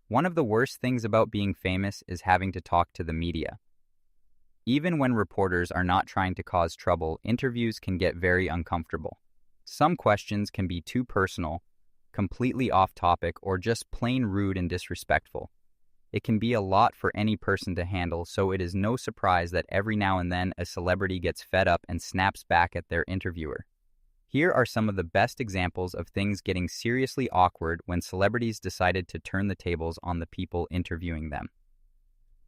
One of the worst things about being famous is having to talk to the media. Even when reporters are not trying to cause trouble, interviews can get very uncomfortable. Some questions can be too personal, completely off topic, or just plain rude and disrespectful. It can be a lot for any person to handle, so it is no surprise that every now and then a celebrity gets fed up and snaps back at their interviewer. Here are some of the best examples of things getting seriously awkward when celebrities decided to turn the tables on the people interviewing them.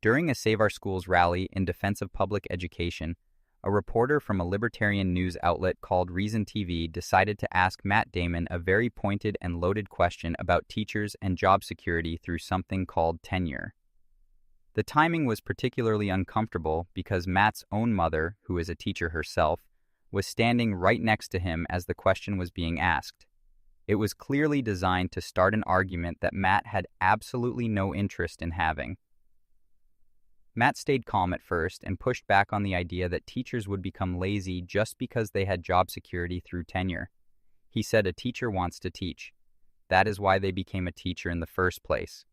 During a Save Our Schools rally in defense of public education, a reporter from a libertarian news outlet called Reason TV decided to ask Matt Damon a very pointed and loaded question about teachers and job security through something called tenure. The timing was particularly uncomfortable because Matt's own mother, who is a teacher herself, was standing right next to him as the question was being asked. It was clearly designed to start an argument that Matt had absolutely no interest in having. Matt stayed calm at first and pushed back on the idea that teachers would become lazy just because they had job security through tenure. He said a teacher wants to teach. That is why they became a teacher in the first place.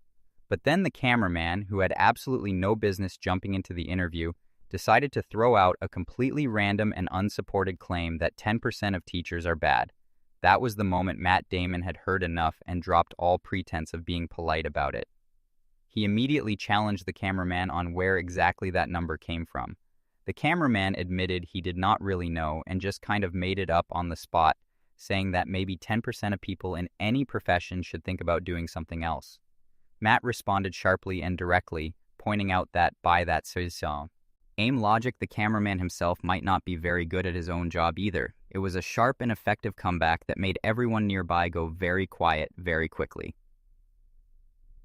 But then the cameraman, who had absolutely no business jumping into the interview, decided to throw out a completely random and unsupported claim that 10% of teachers are bad. That was the moment Matt Damon had heard enough and dropped all pretense of being polite about it. He immediately challenged the cameraman on where exactly that number came from. The cameraman admitted he did not really know and just kind of made it up on the spot, saying that maybe 10% of people in any profession should think about doing something else. Matt responded sharply and directly, pointing out that by that so. Aim logic, the cameraman himself might not be very good at his own job either. It was a sharp and effective comeback that made everyone nearby go very quiet very quickly.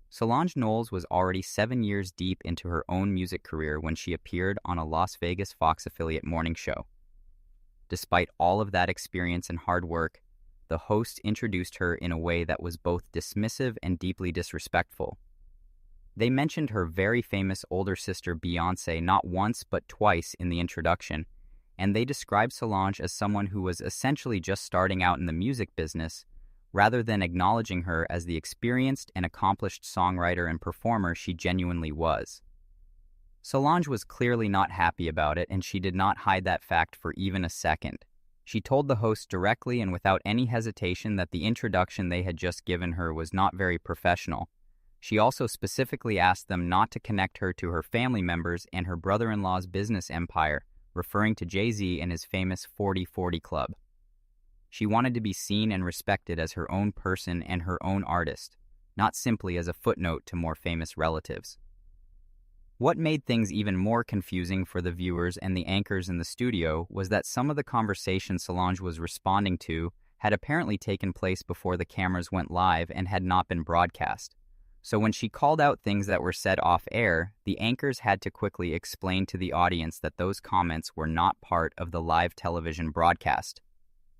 Solange Knowles was already 7 years deep into her own music career when she appeared on a Las Vegas Fox affiliate morning show. Despite all of that experience and hard work, the host introduced her in a way that was both dismissive and deeply disrespectful. They mentioned her very famous older sister Beyoncé not once but twice in the introduction, and they described Solange as someone who was essentially just starting out in the music business, rather than acknowledging her as the experienced and accomplished songwriter and performer she genuinely was. Solange was clearly not happy about it, and she did not hide that fact for even a second. She told the host directly and without any hesitation that the introduction they had just given her was not very professional. She also specifically asked them not to connect her to her family members and her brother-in-law's business empire, referring to Jay-Z and his famous 40/40 Club. She wanted to be seen and respected as her own person and her own artist, not simply as a footnote to more famous relatives. What made things even more confusing for the viewers and the anchors in the studio was that some of the conversation Solange was responding to had apparently taken place before the cameras went live and had not been broadcast. So when she called out things that were said off-air, the anchors had to quickly explain to the audience that those comments were not part of the live television broadcast.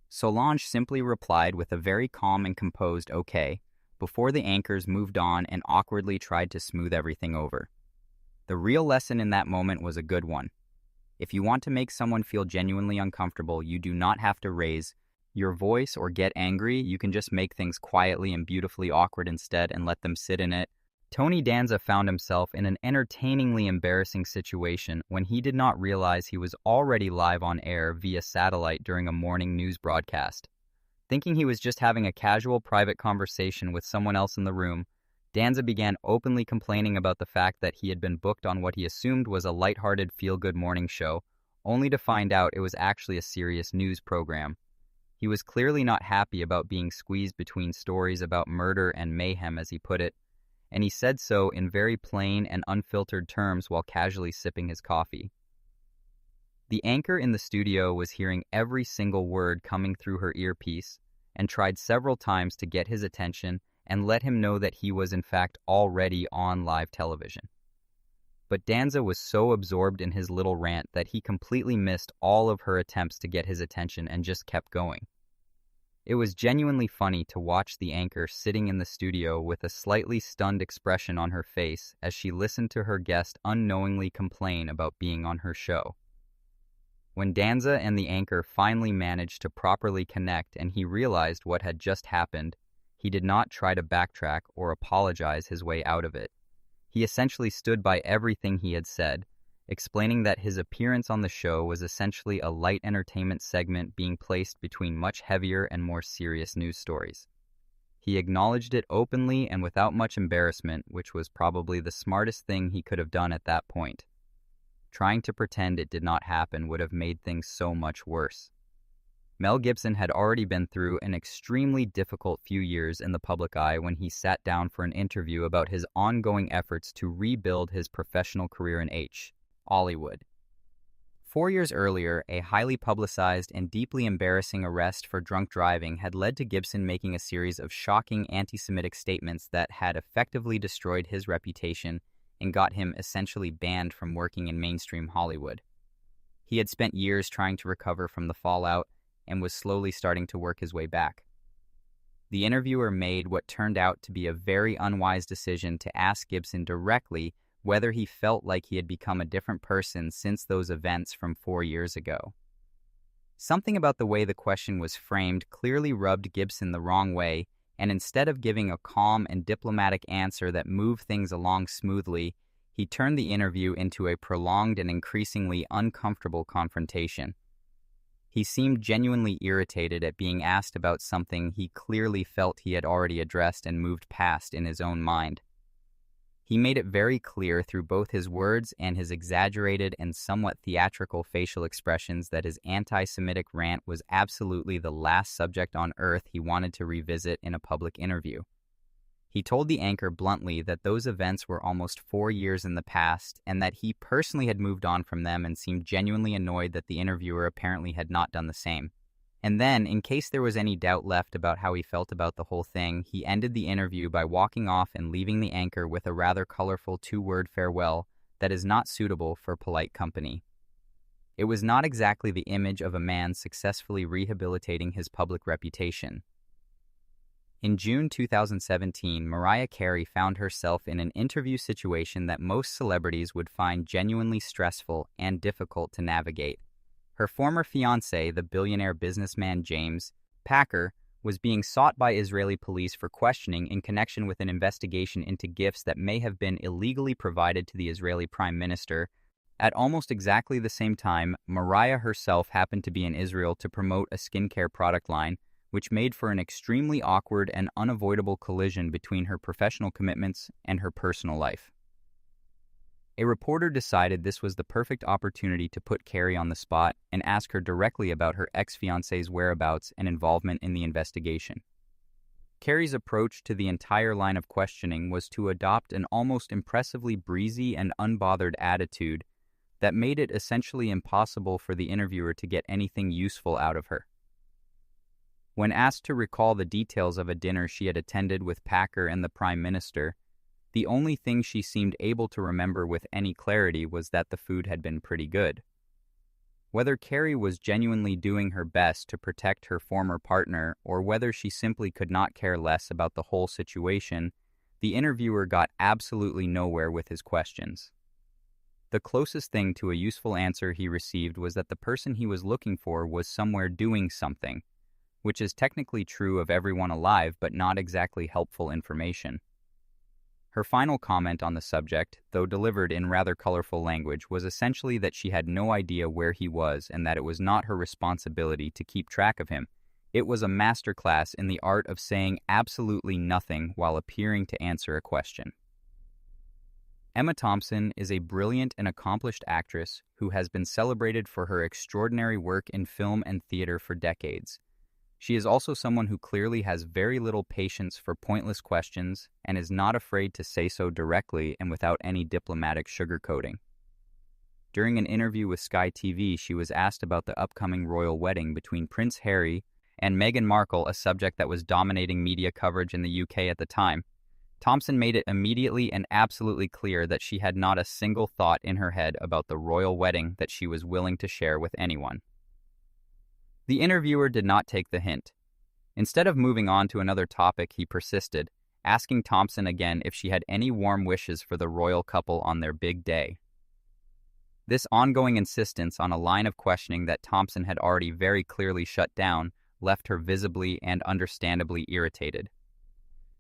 Solange simply replied with a very calm and composed okay, before the anchors moved on and awkwardly tried to smooth everything over. The real lesson in that moment was a good one. If you want to make someone feel genuinely uncomfortable, you do not have to raise your voice or get angry. You can just make things quietly and beautifully awkward instead and let them sit in it. Tony Danza found himself in an entertainingly embarrassing situation when he did not realize he was already live on air via satellite during a morning news broadcast. Thinking he was just having a casual private conversation with someone else in the room, Danza began openly complaining about the fact that he had been booked on what he assumed was a lighthearted feel-good morning show, only to find out it was actually a serious news program. He was clearly not happy about being squeezed between stories about murder and mayhem, as he put it, and he said so in very plain and unfiltered terms while casually sipping his coffee. The anchor in the studio was hearing every single word coming through her earpiece and tried several times to get his attention and let him know that he was in fact already on live television. But Danza was so absorbed in his little rant that he completely missed all of her attempts to get his attention and just kept going. It was genuinely funny to watch the anchor sitting in the studio with a slightly stunned expression on her face as she listened to her guest unknowingly complain about being on her show. When Danza and the anchor finally managed to properly connect and he realized what had just happened, He did not try to backtrack or apologize his way out of it. He essentially stood by everything he had said, explaining that his appearance on the show was essentially a light entertainment segment being placed between much heavier and more serious news stories. He acknowledged it openly and without much embarrassment, which was probably the smartest thing he could have done at that point. Trying to pretend it did not happen would have made things so much worse. Mel Gibson had already been through an extremely difficult few years in the public eye when he sat down for an interview about his ongoing efforts to rebuild his professional career in Hollywood. 4 years earlier, a highly publicized and deeply embarrassing arrest for drunk driving had led to Gibson making a series of shocking anti-Semitic statements that had effectively destroyed his reputation and got him essentially banned from working in mainstream Hollywood. He had spent years trying to recover from the fallout and was slowly starting to work his way back. The interviewer made what turned out to be a very unwise decision to ask Gibson directly whether he felt like he had become a different person since those events from 4 years ago. Something about the way the question was framed clearly rubbed Gibson the wrong way, and instead of giving a calm and diplomatic answer that moved things along smoothly, he turned the interview into a prolonged and increasingly uncomfortable confrontation. He seemed genuinely irritated at being asked about something he clearly felt he had already addressed and moved past in his own mind. He made it very clear through both his words and his exaggerated and somewhat theatrical facial expressions that his anti-Semitic rant was absolutely the last subject on earth he wanted to revisit in a public interview. He told the anchor bluntly that those events were almost 4 years in the past and that he personally had moved on from them, and seemed genuinely annoyed that the interviewer apparently had not done the same. And then, in case there was any doubt left about how he felt about the whole thing, he ended the interview by walking off and leaving the anchor with a rather colorful 2-word farewell that is not suitable for polite company. It was not exactly the image of a man successfully rehabilitating his public reputation. In June 2017, Mariah Carey found herself in an interview situation that most celebrities would find genuinely stressful and difficult to navigate. Her former fiancé, the billionaire businessman James Packer, was being sought by Israeli police for questioning in connection with an investigation into gifts that may have been illegally provided to the Israeli Prime Minister. At almost exactly the same time, Mariah herself happened to be in Israel to promote a skincare product line, which made for an extremely awkward and unavoidable collision between her professional commitments and her personal life. A reporter decided this was the perfect opportunity to put Carey on the spot and ask her directly about her ex-fiancé's whereabouts and involvement in the investigation. Carey's approach to the entire line of questioning was to adopt an almost impressively breezy and unbothered attitude that made it essentially impossible for the interviewer to get anything useful out of her. When asked to recall the details of a dinner she had attended with Packer and the Prime Minister, the only thing she seemed able to remember with any clarity was that the food had been pretty good. Whether Carey was genuinely doing her best to protect her former partner, or whether she simply could not care less about the whole situation, the interviewer got absolutely nowhere with his questions. The closest thing to a useful answer he received was that the person he was looking for was somewhere doing something, which is technically true of everyone alive but not exactly helpful information. Her final comment on the subject, though delivered in rather colorful language, was essentially that she had no idea where he was and that it was not her responsibility to keep track of him. It was a masterclass in the art of saying absolutely nothing while appearing to answer a question. Emma Thompson is a brilliant and accomplished actress who has been celebrated for her extraordinary work in film and theater for decades. She is also someone who clearly has very little patience for pointless questions and is not afraid to say so directly and without any diplomatic sugarcoating. During an interview with Sky TV, she was asked about the upcoming royal wedding between Prince Harry and Meghan Markle, a subject that was dominating media coverage in the UK at the time. Thompson made it immediately and absolutely clear that she had not a single thought in her head about the royal wedding that she was willing to share with anyone. The interviewer did not take the hint. Instead of moving on to another topic, he persisted, asking Thompson again if she had any warm wishes for the royal couple on their big day. This ongoing insistence on a line of questioning that Thompson had already very clearly shut down left her visibly and understandably irritated.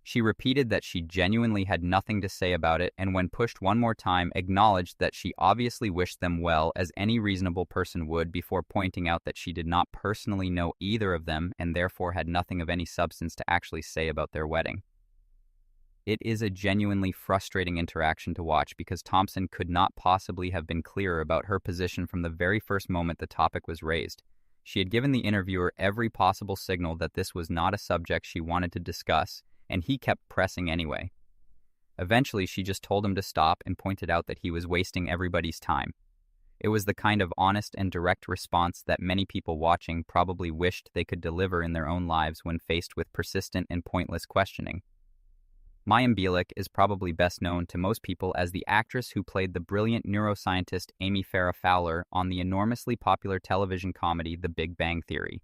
She repeated that she genuinely had nothing to say about it, and when pushed one more time, acknowledged that she obviously wished them well, as any reasonable person would, before pointing out that she did not personally know either of them and therefore had nothing of any substance to actually say about their wedding. It is a genuinely frustrating interaction to watch because Thompson could not possibly have been clearer about her position from the very first moment the topic was raised. She had given the interviewer every possible signal that this was not a subject she wanted to discuss, and he kept pressing anyway. Eventually, she just told him to stop and pointed out that he was wasting everybody's time. It was the kind of honest and direct response that many people watching probably wished they could deliver in their own lives when faced with persistent and pointless questioning. Mayim Bialik is probably best known to most people as the actress who played the brilliant neuroscientist Amy Farrah Fowler on the enormously popular television comedy The Big Bang Theory.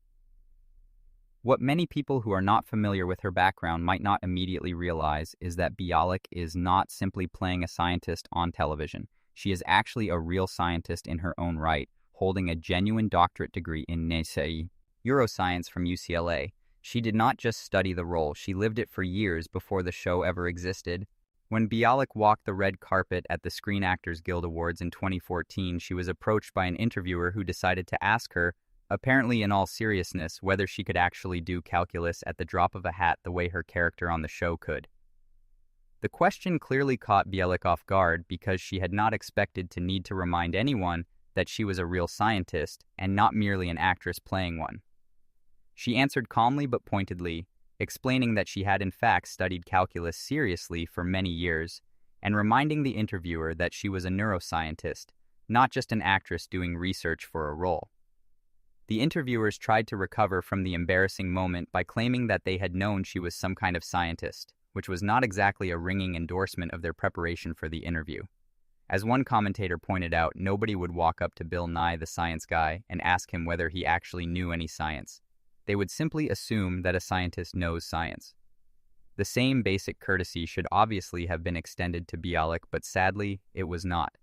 What many people who are not familiar with her background might not immediately realize is that Bialik is not simply playing a scientist on television. She is actually a real scientist in her own right, holding a genuine doctorate degree in neuroscience from UCLA. She did not just study the role, she lived it for years before the show ever existed. When Bialik walked the red carpet at the Screen Actors Guild Awards in 2014, she was approached by an interviewer who decided to ask her, apparently in all seriousness, whether she could actually do calculus at the drop of a hat the way her character on the show could. The question clearly caught Bialik off guard because she had not expected to need to remind anyone that she was a real scientist and not merely an actress playing one. She answered calmly but pointedly, explaining that she had in fact studied calculus seriously for many years, and reminding the interviewer that she was a neuroscientist, not just an actress doing research for a role. The interviewers tried to recover from the embarrassing moment by claiming that they had known she was some kind of scientist, which was not exactly a ringing endorsement of their preparation for the interview. As one commentator pointed out, nobody would walk up to Bill Nye the Science Guy and ask him whether he actually knew any science. They would simply assume that a scientist knows science. The same basic courtesy should obviously have been extended to Bialik, but sadly, it was not.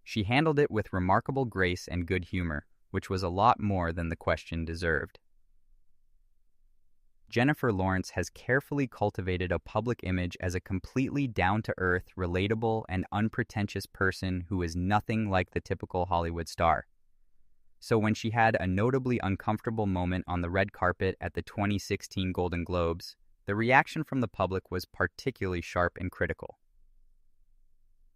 She handled it with remarkable grace and good humor, which was a lot more than the question deserved. Jennifer Lawrence has carefully cultivated a public image as a completely down-to-earth, relatable, and unpretentious person who is nothing like the typical Hollywood star. So when she had a notably uncomfortable moment on the red carpet at the 2016 Golden Globes, the reaction from the public was particularly sharp and critical.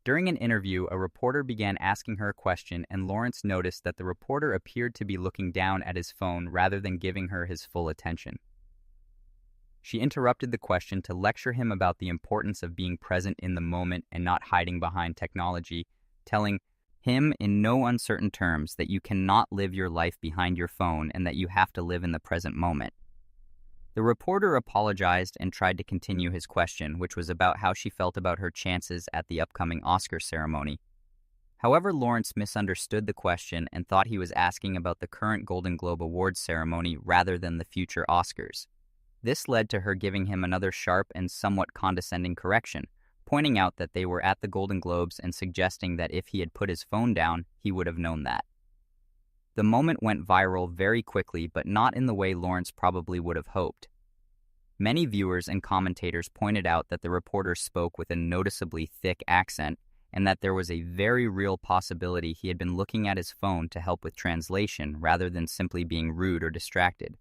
During an interview, a reporter began asking her a question, and Lawrence noticed that the reporter appeared to be looking down at his phone rather than giving her his full attention. She interrupted the question to lecture him about the importance of being present in the moment and not hiding behind technology, telling him in no uncertain terms that you cannot live your life behind your phone and that you have to live in the present moment. The reporter apologized and tried to continue his question, which was about how she felt about her chances at the upcoming Oscar ceremony. However, Lawrence misunderstood the question and thought he was asking about the current Golden Globe Awards ceremony rather than the future Oscars. This led to her giving him another sharp and somewhat condescending correction, pointing out that they were at the Golden Globes and suggesting that if he had put his phone down, he would have known that. The moment went viral very quickly, but not in the way Lawrence probably would have hoped. Many viewers and commentators pointed out that the reporter spoke with a noticeably thick accent and that there was a very real possibility he had been looking at his phone to help with translation rather than simply being rude or distracted.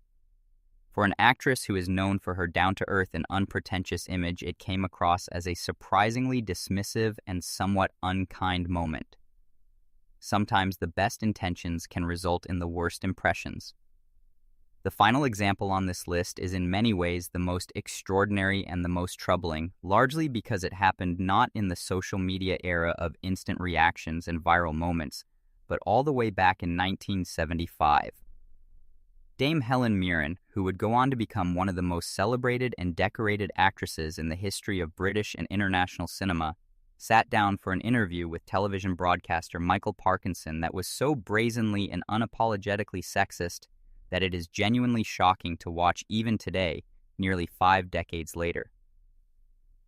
For an actress who is known for her down-to-earth and unpretentious image, it came across as a surprisingly dismissive and somewhat unkind moment. Sometimes the best intentions can result in the worst impressions. The final example on this list is in many ways the most extraordinary and the most troubling, largely because it happened not in the social media era of instant reactions and viral moments, but all the way back in 1975. Dame Helen Mirren, who would go on to become one of the most celebrated and decorated actresses in the history of British and international cinema, sat down for an interview with television broadcaster Michael Parkinson that was so brazenly and unapologetically sexist that it is genuinely shocking to watch even today, nearly 5 decades later.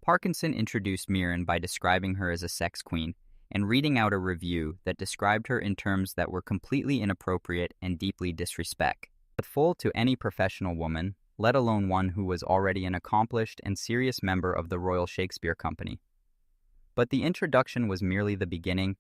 Parkinson introduced Mirren by describing her as a sex queen and reading out a review that described her in terms that were completely inappropriate and deeply disrespectful to any professional woman, let alone one who was already an accomplished and serious member of the Royal Shakespeare Company. But the introduction was merely the beginning,